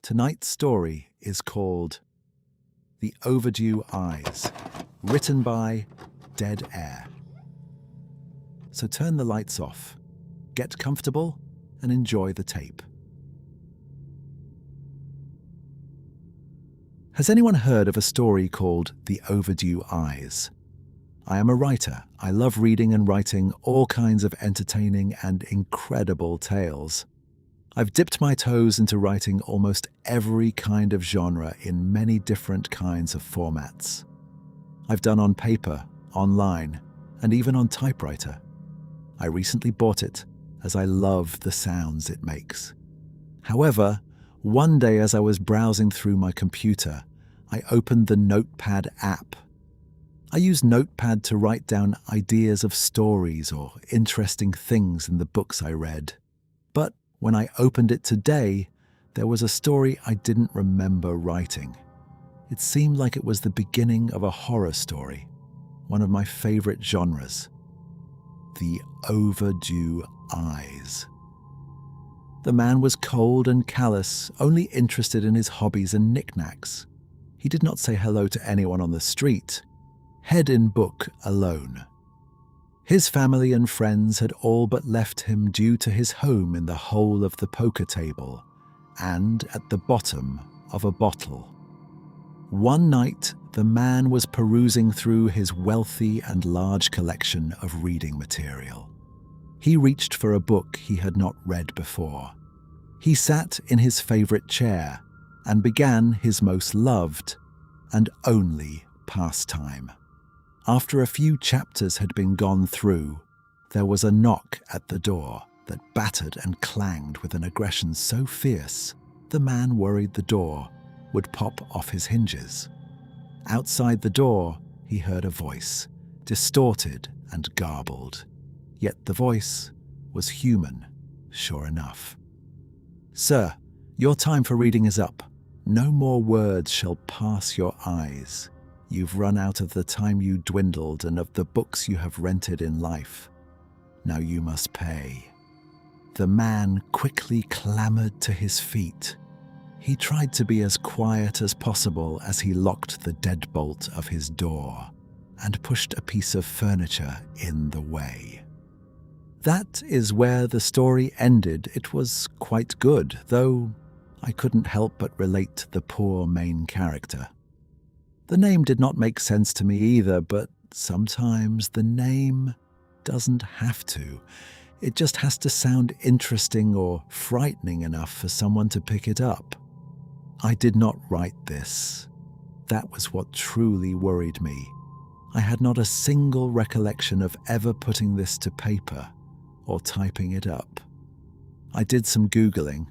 Tonight's story is called The Overdue Eyes, written by Dead Air. So turn the lights off, get comfortable, and enjoy the tape. Has anyone heard of a story called The Overdue Eyes? I am a writer. I love reading and writing all kinds of entertaining and incredible tales. I've dipped my toes into writing almost every kind of genre in many different kinds of formats. I've done on paper, online, and even on typewriter. I recently bought it as I love the sounds it makes. However, one day as I was browsing through my computer, I opened the Notepad app. I use Notepad to write down ideas of stories or interesting things in the books I read. But when I opened it today, there was a story I didn't remember writing. It seemed like it was the beginning of a horror story, one of my favorite genres. The Overdue Eyes. The man was cold and callous, only interested in his hobbies and knickknacks. He did not say hello to anyone on the street, head in book alone. His family and friends had all but left him due to his home in the hole of the poker table and at the bottom of a bottle. One night, the man was perusing through his wealthy and large collection of reading material. He reached for a book he had not read before. He sat in his favorite chair and began his most loved and only pastime. After a few chapters had been gone through, there was a knock at the door that battered and clanged with an aggression so fierce, the man worried the door would pop off his hinges. Outside the door, he heard a voice, distorted and garbled. Yet the voice was human, sure enough. "Sir, your time for reading is up. No more words shall pass your eyes. You've run out of the time you dwindled and of the books you have rented in life. Now you must pay." The man quickly clambered to his feet. He tried to be as quiet as possible as he locked the deadbolt of his door and pushed a piece of furniture in the way. That is where the story ended. It was quite good, though I couldn't help but relate to the poor main character. The name did not make sense to me either, but sometimes the name doesn't have to. It just has to sound interesting or frightening enough for someone to pick it up. I did not write this. That was what truly worried me. I had not a single recollection of ever putting this to paper or typing it up. I did some Googling,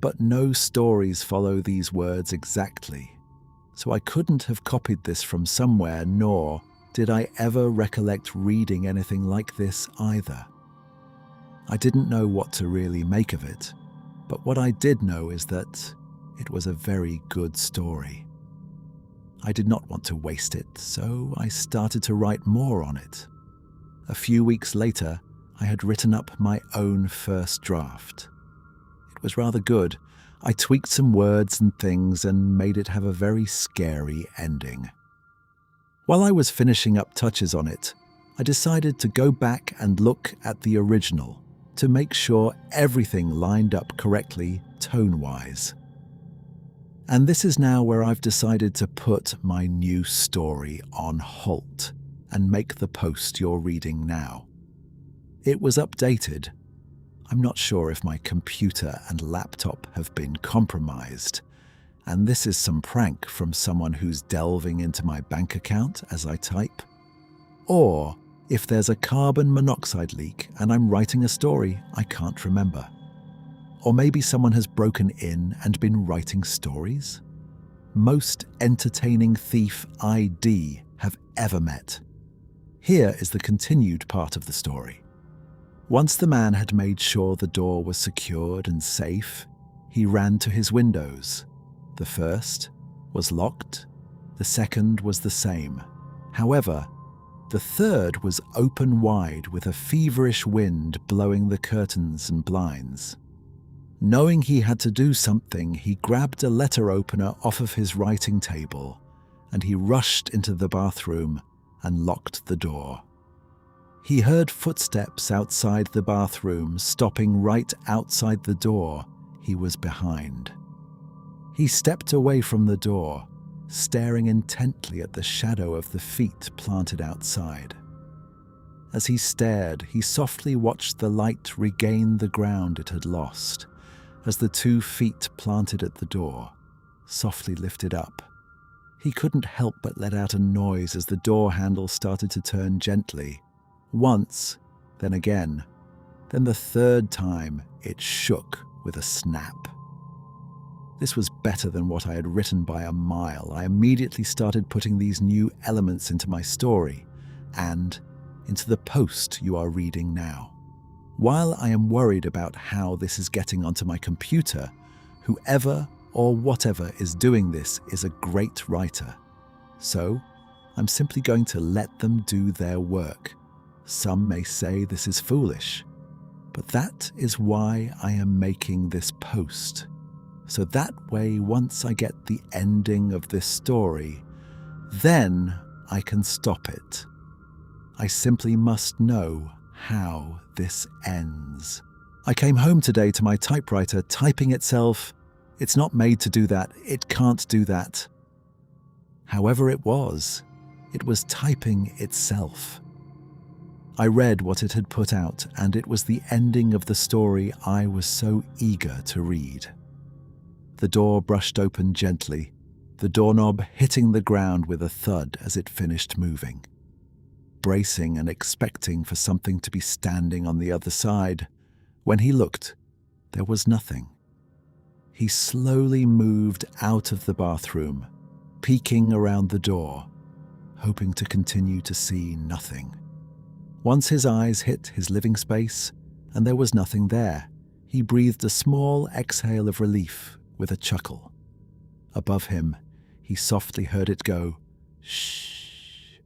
but no stories follow these words exactly. So I couldn't have copied this from somewhere, nor did I ever recollect reading anything like this either. I didn't know what to really make of it, but what I did know is that it was a very good story. I did not want to waste it, so I started to write more on it. A few weeks later, I had written up my own first draft. It was rather good. I tweaked some words and things and made it have a very scary ending. While I was finishing up touches on it, I decided to go back and look at the original to make sure everything lined up correctly tone-wise. And this is now where I've decided to put my new story on halt and make the post you're reading now. It was updated. I'm not sure if my computer and laptop have been compromised, and this is some prank from someone who's delving into my bank account as I type, or if there's a carbon monoxide leak and I'm writing a story I can't remember. Or maybe someone has broken in and been writing stories. Most entertaining thief ID have ever met. Here is the continued part of the story. Once the man had made sure the door was secured and safe, he ran to his windows. The first was locked, the second was the same. However, the third was open wide with a feverish wind blowing the curtains and blinds. Knowing he had to do something, he grabbed a letter opener off of his writing table and he rushed into the bathroom and locked the door. He heard footsteps outside the bathroom, stopping right outside the door he was behind. He stepped away from the door, staring intently at the shadow of the feet planted outside. As he stared, he softly watched the light regain the ground it had lost, as the 2 feet planted at the door softly lifted up. He couldn't help but let out a noise as the door handle started to turn gently. Once, then again, then the 3rd time it shook with a snap. This was better than what I had written by a mile. I immediately started putting these new elements into my story and into the post you are reading now. While I am worried about how this is getting onto my computer, whoever or whatever is doing this is a great writer. So, I'm simply going to let them do their work. Some may say this is foolish, but that is why I am making this post. So that way, once I get the ending of this story, then I can stop it. I simply must know how this ends. I came home today to my typewriter typing itself. It's not made to do that. It can't do that. However it was typing itself. I read what it had put out, and it was the ending of the story I was so eager to read. The door brushed open gently, the doorknob hitting the ground with a thud as it finished moving. Bracing and expecting for something to be standing on the other side, when he looked, there was nothing. He slowly moved out of the bathroom, peeking around the door, hoping to continue to see nothing. Once his eyes hit his living space, and there was nothing there, he breathed a small exhale of relief with a chuckle. Above him, he softly heard it go, "Shh."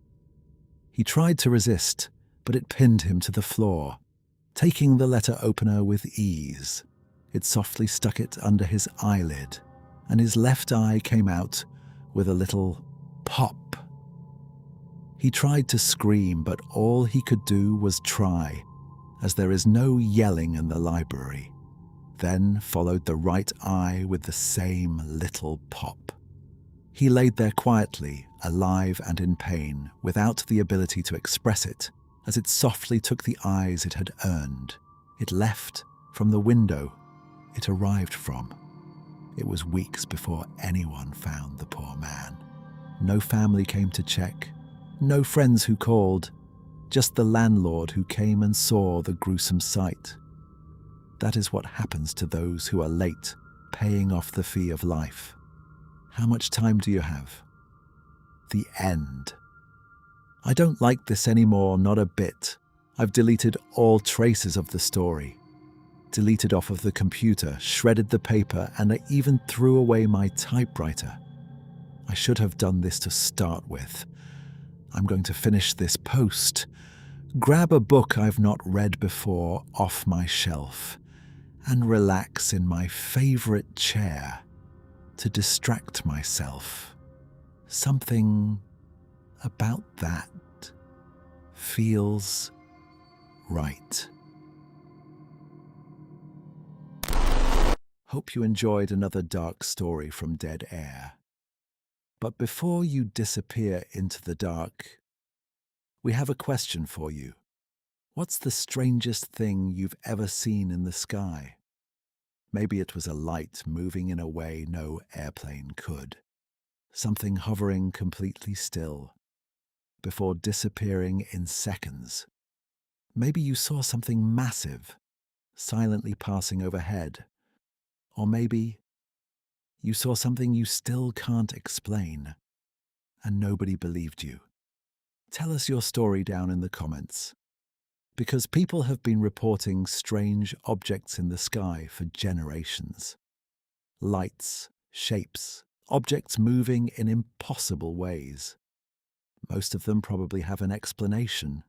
He tried to resist, but it pinned him to the floor. Taking the letter opener with ease, it softly stuck it under his eyelid, and his left eye came out with a little pop. He tried to scream, but all he could do was try, as there is no yelling in the library. Then followed the right eye with the same little pop. He laid there quietly, alive and in pain, without the ability to express it, as it softly took the eyes it had earned. It left from the window it arrived from. It was weeks before anyone found the poor man. No family came to check, no friends who called, just the landlord who came and saw the gruesome sight. That is what happens to those who are late paying off the fee of life. How much time do you have? The end. I don't like this anymore, not a bit. I've deleted all traces of the story. Deleted off of the computer, shredded the paper, and I even threw away my typewriter. I should have done this to start with. I'm going to finish this post, grab a book I've not read before off my shelf, and relax in my favorite chair to distract myself. Something about that feels right. Hope you enjoyed another dark story from Dead Air. But before you disappear into the dark, we have a question for you. What's the strangest thing you've ever seen in the sky? Maybe it was a light moving in a way no airplane could. Something hovering completely still, before disappearing in seconds. Maybe you saw something massive, silently passing overhead. Or maybe you saw something you still can't explain, and nobody believed you. Tell us your story down in the comments, because people have been reporting strange objects in the sky for generations. Lights, shapes, objects moving in impossible ways. Most of them probably have an explanation,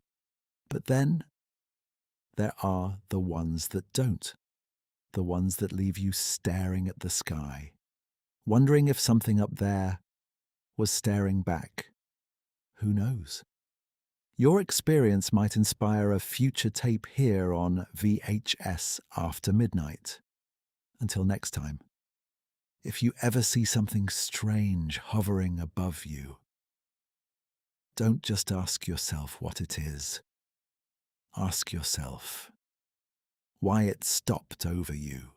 but then there are the ones that don't. the ones that leave you staring at the sky, wondering if something up there was staring back. Who knows? Your experience might inspire a future tape here on VHS After Midnight. Until next time, if you ever see something strange hovering above you, don't just ask yourself what it is. Ask yourself why it stopped over you.